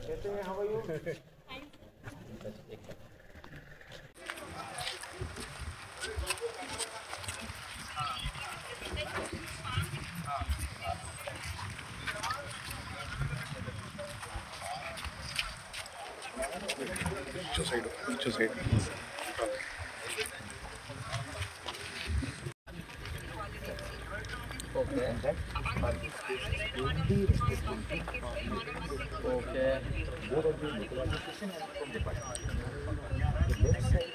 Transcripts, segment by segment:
कैसे हैं? How are you? पीछे side Okay. Okay. Both of the local administration and from department. The left side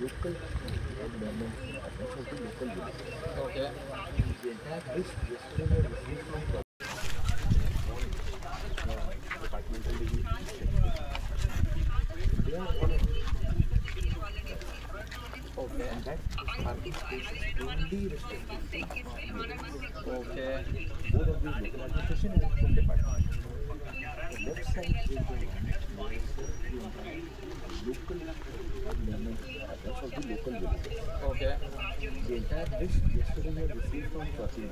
local government address of the local unit. Okay. The entire list yesterday was received from departmental review. They are on Okay. and that parking space is only restricted. Okay. Both of the local administration and from department. The left side is the one where the entire local government address of the local village. Okay. The entire list yesterday we have received from Pratik.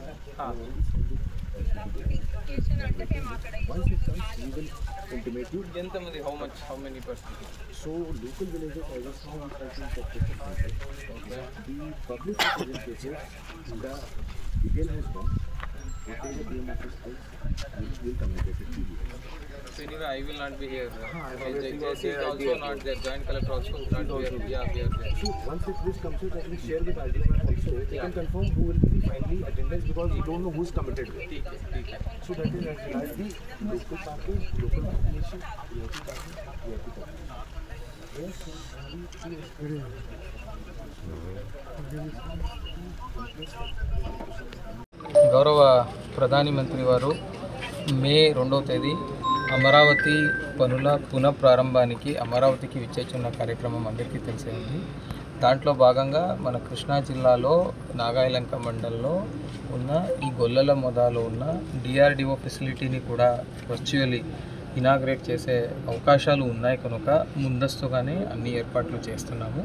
Once it comes, we will intimate you. How many percent? So local villages as of now we try to check with the country. Okay. The public representatives, the detail has gone. If there is a PM office place, we will communicate it to you. So anyway, I will not be here. obviously JC is also not there. Joint collector also not there. Yeah, we are there. So once it this comes out, I will share with RDM also. They can confirm who will be the finally attendance because we don't know who is committed. ठीक है. So that is as the local parking, local population, VIP parking, VIP parking. Yes, గౌరవ ప్రధాని మంత్రి వారు మే 2వ తేదీ అమరావతి పనుల పునఃప్రారంభానికి అమరావతికి విచ్చేస్తున్న కార్యక్రమం అందరికీ తెలిసే ఉంది. దాంట్లో భాగంగా మన కృష్ణా జిల్లాలో నాగాయలంక మండలంలో ఉన్న ఈ గొల్లల మొదలో ఉన్న డిఆర్డిఓ ఫెసిలిటీని కూడా వర్చువల్లీ ఇనాగ్రేట్ చేసే అవకాశాలు ఉన్నాయి కనుక ముందస్తుగానే అన్ని ఏర్పాట్లు చేస్తున్నాము.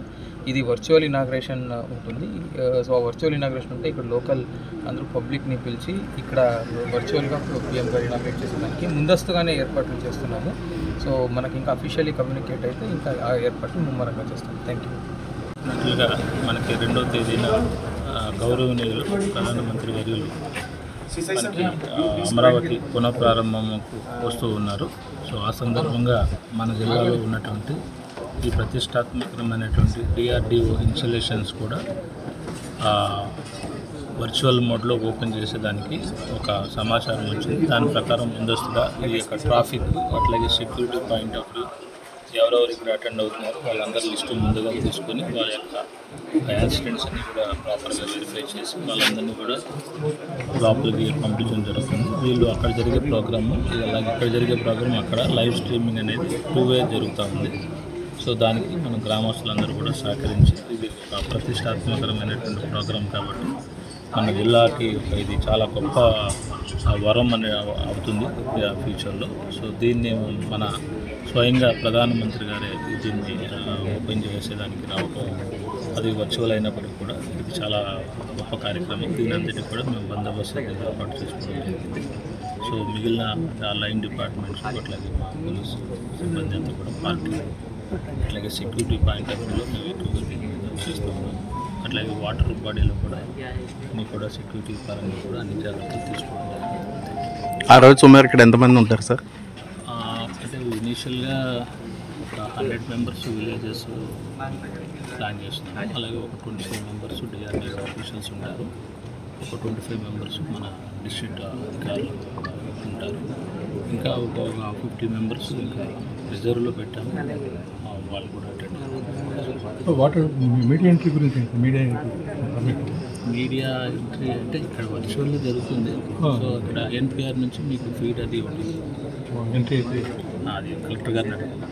ఇది వర్చువల్ ఇనాగ్రేషన్ ఉంటుంది. సో వర్చువల్ ఇనాగ్రేషన్ ఉంటే ఇక్కడ లోకల్ అందరూ పబ్లిక్ని పిలిచి ఇక్కడ వర్చువల్గా పిఎం గారు ఇనాగ్రేట్ చేసేదానికి ముందస్తుగానే ఏర్పాట్లు చేస్తున్నాము. సో మనకి ఇంకా అఫీషియల్లీ కమ్యూనికేట్ అయితే ఇంకా ఆ ఏర్పాట్లు ముమ్మరంగా చేస్తాం. Thank you. నటులుగా మనకి 2వ తేదీన గౌరవనీయులు ప్రధానమంత్రి వర్యులు మనకి అమరావతి పునఃప్రారంభంకు వస్తూ ఉన్నారు. సో ఆ సందర్భంగా మన జిల్లాలో ఉన్నటువంటి ఈ ప్రతిష్టాత్మకమైనటువంటి డిఆర్డిఓ ఇన్స్టలేషన్స్ కూడా వర్చువల్ మోడ్లో ఓపెన్ చేసేదానికి ఒక సమాచారం వచ్చింది. దాని ప్రకారం ముందస్తుగా ఈ యొక్క ట్రాఫిక్ అట్లాగే సెక్యూరిటీ పాయింట్ ఆఫ్ వ్యూ ఎవరెవరు ఇక్కడ అటెండ్ అవుతున్నారు వాళ్ళందరి లిస్టు ముందుగా తీసుకొని వాళ్ళ యొక్క యాక్సిడెంట్స్ అన్ని కూడా ప్రాపర్గా వెరిఫై చేసి వాళ్ళందరినీ కూడా లోపలికి పంపించడం జరుగుతుంది. వీళ్ళు అక్కడ జరిగే ప్రోగ్రాము అలాగే ఇక్కడ జరిగే ప్రోగ్రామ్ అక్కడ లైవ్ స్ట్రీమింగ్ అనేది 2 వే జరుగుతూ ఉంది. సో దానికి మన గ్రామస్తులందరూ కూడా సహకరించి ఇది ఒక ప్రతిష్టాత్మకరమైనటువంటి ప్రోగ్రాం కాబట్టి మన జిల్లాకి ఇది చాలా గొప్ప వరం అనే అవుతుంది ఫ్యూచర్లో. సో దీన్ని మన స్వయంగా ప్రధానమంత్రి గారే దీన్ని ఓపెన్ చేసేదానికి రావటం అది వర్చువల్ అయినప్పటికీ కూడా ఇది చాలా గొప్ప కార్యక్రమం. దీని అంతటి కూడా మేము బందోబస్తు ఏర్పాటు చేసుకోవడం జరిగింది. సో మిగిలిన లైన్ డిపార్ట్మెంట్స్ అట్లాగే మా పోలీసు సిబ్బంది అంతా కూడా పార్టీ అట్లాగే సెక్యూరిటీ పాయింట్ ఆఫ్ వ్యూలో మేము ఎక్కువగా దీన్ని చేస్తూ ఉన్నాం. అట్లాగే వాటర్ బాడీలో కూడా అన్నీ కూడా సెక్యూరిటీ పరంగా కూడా అన్ని జాగ్రత్తలు తీసుకోవడం జరిగింది. ఆ రోజు సుమారు ఇక్కడ ఎంతమంది ఉంటారు సార్? అంటే ఇనీషియల్గా ఒక 100 మెంబర్స్ విలేజెస్ ప్లాన్ చేస్తున్నాము. అలాగే ఒక 25 మెంబర్స్ డిఆర్డిఓ ఆఫీషియల్స్ ఉంటారు. ఒక 25 మెంబర్స్ మన డిస్ట్రిక్ట్ అధికారులు ఉంటారు. ఇంకా ఒక 50 మెంబర్స్ ఇంకా రిజర్వ్లో పెట్టాము. వాళ్ళు కూడా అటెండ్ అయ్యారు. వాటర్ మీడియా ఎంట్రీ గురించి మీడియా మీడియా ఎంట్రీ అంటే ఇక్కడ వర్చువల్గా జరుగుతుంది. సో అక్కడ ఎన్పిఆర్ నుంచి మీకు ఫీడ్ అది ఉంటుంది. ఎంట్రీ అది కలెక్టర్ గారిని అడగాలి.